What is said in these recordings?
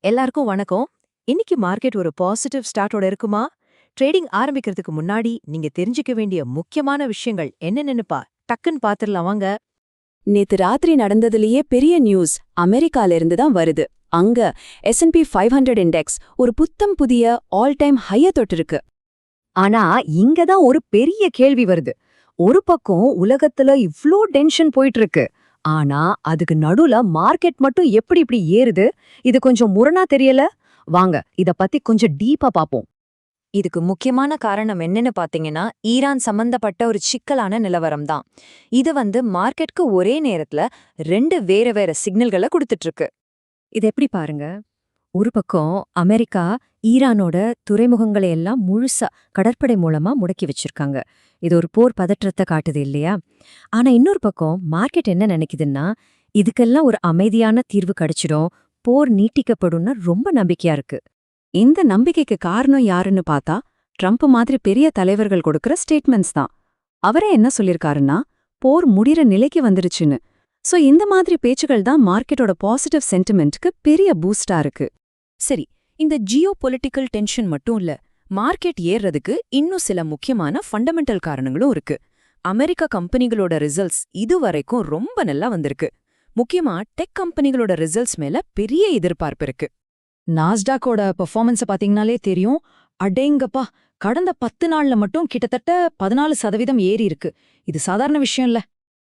எல்லாருக்கும் வணக்கம். இன்னைக்கு மார்க்கெட் ஒரு பாசிட்டிவ் ஸ்டார்ட்டோட இருக்குமா? ட்ரேடிங் ஆரம்பிக்கிறதுக்கு முன்னாடி நீங்க தெரிஞ்சுக்க வேண்டிய முக்கியமான விஷயங்கள் என்னென்னப்பா டக்குன்னு பாத்துரலாம் வாங்க. நேத்து ராத்திரி நடந்ததுலயே பெரிய நியூஸ் அமெரிக்கால இருந்து தான் வருது. அங்க S&P 500 இண்டெக்ஸ் ஒரு புத்தம் புதிய ஆல் டைம் ஹைய தொட்டிருக்கு. ஆனா இங்க தான் ஒரு பெரிய கேள்வி வருது. ஒரு பக்கம் உலகத்துல இவ்ளோ டென்ஷன் போயிட்டு இருக்கு. ஆனா அதுக்கு நடுவுல மார்க்கெட் மட்டும் எப்படி இப்படி ஏறுது? இது கொஞ்சம் முரணா தெரியல. வாங்க இத பத்தி கொஞ்சம் டீப்பா பாப்போம். இதுக்கு முக்கியமான காரணம் என்னன்னு பாத்தீங்கன்னா, ஈரான் சம்பந்தப்பட்ட ஒரு சிக்கலான நிலவரம் தான். இது மார்க்கெட்க்கு ஒரே நேரத்துல ரெண்டு வேற வேற சிக்னல்களை கொடுத்துட்டு இருக்கு. இது எப்படி பாருங்க. ஒரு பக்கம் அமெரிக்கா ஈரானோட துறைமுகங்களை எல்லாம் முழுசா கடற்படை மூலமா முடக்கி வச்சிருக்காங்க. இது ஒரு போர் பதற்றத்தை காட்டுது இல்லையா? ஆனா இன்னொரு பக்கம் மார்க்கெட் என்ன நினைக்குதுன்னா, இதுக்கெல்லாம் ஒரு அமைதியான தீர்வு கிடைச்சிடும், போர் நீட்டிக்கப்படும்னு ரொம்ப நம்பிக்கையா இருக்கு. இந்த நம்பிக்கைக்கு காரணம் யாருன்னு பார்த்தா ட்ரம்ப் மாதிரி பெரிய தலைவர்கள் கொடுக்கற ஸ்டேட்மெண்ட்ஸ் தான். அவரே என்ன சொல்லிருக்காருன்னா, போர் முடிற நிலைக்கு வந்துருச்சுன்னு. சோ இந்த மாதிரி பேச்சுகள் தான் மார்க்கெட்டோட பாசிட்டிவ் சென்டிமெண்ட்க்கு பெரிய பூஸ்டா இருக்கு. சரி, இந்த ஜியோ பொலிட்டிக்கல் டென்ஷன் மட்டும் இல்ல, மார்க்கெட் ஏறுறதுக்கு இன்னும் சில முக்கியமான ஃபண்டமெண்டல் காரணங்களும் இருக்கு. அமெரிக்க கம்பெனிகளோட ரிசல்ட்ஸ் இதுவரைக்கும் ரொம்ப நல்லா வந்திருக்கு. முக்கியமா டெக் கம்பெனிகளோட ரிசல்ட்ஸ் மேல பெரிய எதிர்பார்ப்பு இருக்கு. நாஸ்டாக்கோட பெர்ஃபார்மன்ஸை பாத்தீங்கன்னாலே தெரியும். அடேங்கப்பா, கடந்த 10 நாள்ல மட்டும் கிட்டத்தட்ட 14% ஏறி இருக்கு. இது சாதாரண விஷயம் இல்ல.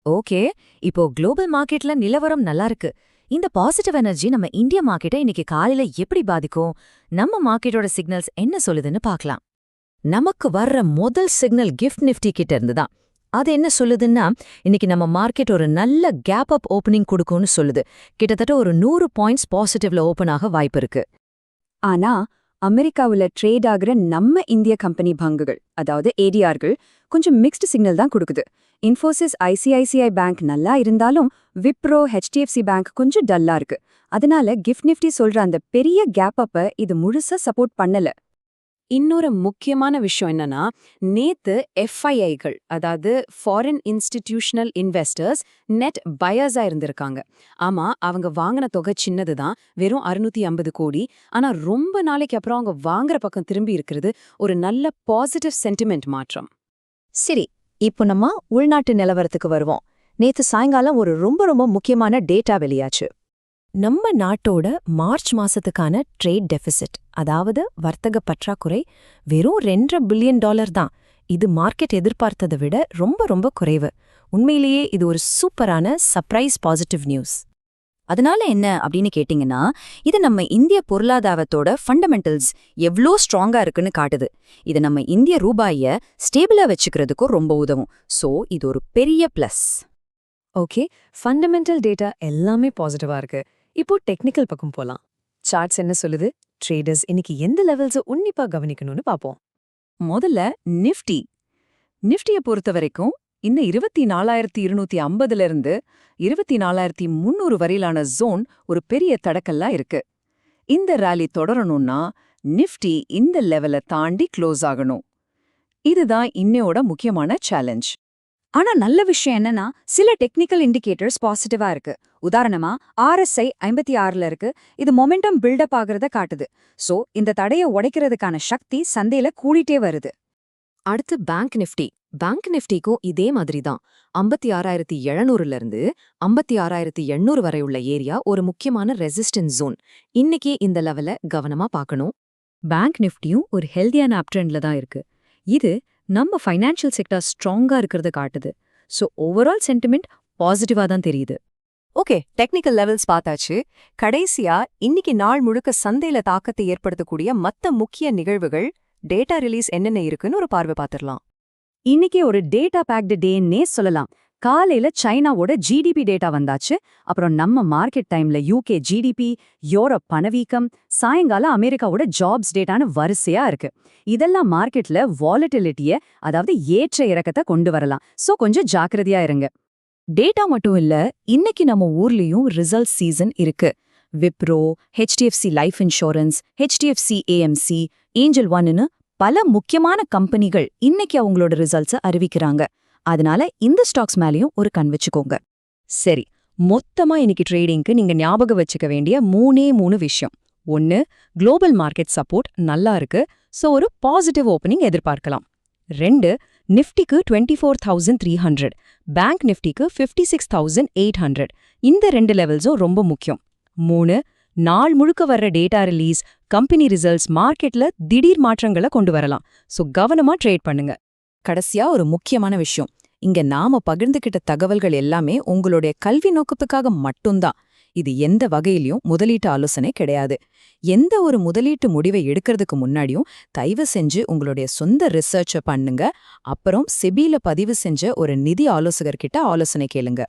ஓகே, இப்போ குளோபல் மார்க்கெட்ல நிலவரம் நல்லா இருக்கு. இந்த பாசிட்டிவ் எனர்ஜி நம்ம இந்திய மார்க்கெட்டை இன்னைக்கு காலையில எப்படி பாதிக்கும்? நம்ம மார்க்கெட்டோட சிக்னல்ஸ் என்ன சொல்லுதுன்னு பார்க்கலாம். நமக்கு வர்ற முதல் சிக்னல் கிஃப்ட் நிஃப்டி கிட்ட இருந்துதான். அது என்ன சொல்லுதுன்னா, இன்னைக்கு நம்ம மார்க்கெட் ஒரு நல்ல கேப் அப் ஓப்பனிங் கொடுக்கும்னு சொல்லுது. கிட்டத்தட்ட ஒரு 100 பாயிண்ட்ஸ் பாசிட்டிவ்ல ஓபன் ஆக வாய்ப்பு இருக்கு. ஆனா அமெரிக்காவுல ட்ரேட் ஆகுற நம்ம இந்திய கம்பெனி பங்குகள், அதாவது ஏடிஆர்கள், கொஞ்சம் மிக்ஸ்டு சிக்னல் தான் கொடுக்குது. இன்ஃபோசிஸ், ஐசிஐசிஐ பேங்க் நல்லா இருந்தாலும் விப்ரோ, HDFC பேங்க் கொஞ்சம் டல்லா இருக்கு. அதனால கிஃப்ட் நிஃப்டி சொல்ற அந்த பெரிய கேப் அப்ப இது முழுசா சப்போர்ட் பண்ணல. இன்னொரு முக்கியமான விஷயம் என்னன்னா, நேத்து FIIகள், அதாவது ஃபாரின் இன்ஸ்டிடியூஷனல் இன்வெஸ்டர்ஸ், நெட் பயர்ஸா இருந்திருக்காங்க. ஆமா, அவங்க வாங்கின தொகை சின்னதுதான், வெறும் 650 கோடி. ஆனா ரொம்ப நாளைக்கு அப்புறம் அவங்க வாங்குற பக்கம் திரும்பி இருக்கிறது ஒரு நல்ல பாசிட்டிவ் சென்டிமெண்ட் மாற்றம். சரி, இப்போ நம்ம உள்நாட்டு நிலவரத்துக்கு வருவோம். நேத்து சாயங்காலம் ஒரு ரொம்ப முக்கியமான டேட்டா வெளியாச்சு. நம்ம நாட்டோட மார்ச் மாசத்துக்கான ட்ரேட் டெபிசிட், அதாவது வர்த்தக பற்றாக்குறை, வெறும் $2.5 பில்லியன் தான். இது மார்க்கெட் எதிர்பார்த்ததை விட ரொம்ப குறைவு. உண்மையிலேயே இது ஒரு சூப்பரான சர்ப்ரைஸ் பாசிட்டிவ் நியூஸ். அதனால என்ன அப்படின்னு கேட்டிங்கன்னா, இது நம்ம இந்திய பொருளாதாரத்தோட ஃபண்டமெண்டல்ஸ் எவ்ளோ ஸ்ட்ராங்கா இருக்குன்னு காட்டுது. இது நம்ம இந்திய ரூபாய ஸ்டேபிளா வச்சுக்கிறதுக்கும் ரொம்ப உதவும். சோ இது ஒரு பெரிய பிளஸ். ஓகே, ஃபண்டமெண்டல் டேட்டா எல்லாமே பாசிட்டிவா இருக்கு. இப்போ டெக்னிக்கல் பக்கம் போலாம். சார்ட்ஸ் என்ன சொல்லுது? ட்ரேடர்ஸ் இன்னைக்கு எந்த லெவல்ஸ் உன்னிப்பா கவனிக்கணும்னு பாப்போம். முதல்ல நிஃப்டிய பொறுத்த வரைக்கும் இந்த 24,250 இருந்து 24,300 வரையிலான ஜோன் ஒரு பெரிய தடக்கல்லா இருக்கு. இந்த ராலி தொடரணும்னா நிஃப்டி இந்த லெவலை தாண்டி க்ளோஸ் ஆகணும். இதுதான் இன்னையோட முக்கியமான சேலஞ்ச். ஆனா நல்ல விஷயம் என்னன்னா, சில டெக்னிக்கல் இண்டிகேட்டர்ஸ் பாசிட்டிவா இருக்கு. உதாரணமா RSI 56ல இருக்கு. இது மொமெண்டம் பில்டப் ஆகுறத காட்டுது. சோ இந்த தடையை உடைக்கிறதுக்கான சக்தி சந்தையில கூடிட்டே வருது. அடுத்து பேங்க் நிஃப்டிக்கும் இதே மாதிரி தான். 56,700ல இருந்து 56,800 வரை உள்ள ஏரியா ஒரு முக்கியமான ரெசிஸ்டன்ஸ் ஜோன். இன்னைக்கு இந்த லெவல கவனமா பார்க்கணும். பேங்க் நிஃப்டியும் ஒரு ஹெல்தியான அப் ட்ரெண்ட்ல தான் இருக்கு. இது நம்ம ஃபைனான்ஷியல் செக்டர் ஸ்ட்ராங்கா இருக்கிறத காட்டுது. சோ ஓவரால் சென்டிமெண்ட் பாசிட்டிவா தான் தெரியுது. ஓகே, டெக்னிக்கல் லெவல்ஸ் பார்த்தாச்சு. கடைசியா இன்னைக்கு நாள் முழுக்க சந்தையில தாக்கத்தை ஏற்படுத்தக்கூடிய மத்த முக்கிய நிகழ்வுகள், டேட்டா ரிலீஸ் என்னென்ன இருக்குன்னு ஒரு பார்வை பார்த்துடலாம். இன்னைக்கு ஒரு டேட்டா பேக்டு டேன்னே சொல்லலாம். காலையில சைனாவோட GDP டேட்டா வந்தாச்சு. அப்புறம் நம்ம மார்க்கெட் டைம்ல UK GDP, யூரோப் பணவீக்கம், சாயங்காலம் அமெரிக்காவோட ஜாப்ஸ் டேட்டான்னு வரிசையா இருக்கு. இதெல்லாம் மார்க்கெட்ல வாலட்டிலிட்டிய, அதாவது ஏற்ற இறக்கத்தை கொண்டு வரலாம். சோ கொஞ்சம் ஜாக்கிரதையா இருங்க. டேட்டா மட்டும் இல்ல, இன்னைக்கு நம்ம ஊர்லயும் ரிசல்ட் சீசன் இருக்கு. Wipro, HDFC life insurance, HDFC AMC, angel ஒன்னு பல முக்கியமான கம்பெனிகள் இன்னைக்கு அவங்களோட ரிசல்ட்ஸை அறிவிக்கிறாங்க. அதனால இந்த ஸ்டாக்ஸ் மேலயும் ஒரு கண் வச்சுக்கோங்க. சரி, மொத்தமா இன்னைக்கு ட்ரேடிங்க்கு நீங்க ஞாபகம் வச்சுக்க வேண்டிய 3 விஷயம். 1 குளோபல் மார்க்கெட் சப்போர்ட் நல்லா இருக்கு, சோ ஒரு பாசிட்டிவ் ஓப்பனிங் எதிர்பார்க்கலாம். 2 நிஃப்டிக்கு 24,300, பேங்க் நிஃப்டிக்கு 56,800. இந்த 2 லெவல்ஸும் ரொம்ப முக்கியம். 3 நாள் முழுக்க வர்ற டேட்டா ரிலீஸ், கம்பெனி ரிசல்ட்ஸ் மார்க்கெட்ல திடீர் மாற்றங்களை கொண்டு வரலாம், சோ கவனமா ட்ரேட் பண்ணுங்க. கடைசியா ஒரு முக்கியமான விஷயம், இங்க நாம பகிர்ந்துகிட்ட தகவல்கள் எல்லாமே உங்களுடைய கல்வி நோக்கத்துக்காக மட்டும்தான். இது எந்த வகையிலயும் முதலீட்டு ஆலோசனை கிடையாது. எந்த ஒரு முதலீட்டு முடிவை எடுக்கிறதுக்கு முன்னாடியும் தயவு செஞ்சு உங்களுடைய சொந்த ரிசர்ச்சை பண்ணுங்க. அப்புறம் செபில பதிவு செஞ்ச ஒரு நிதி ஆலோசகர்கிட்ட ஆலோசனை கேளுங்க.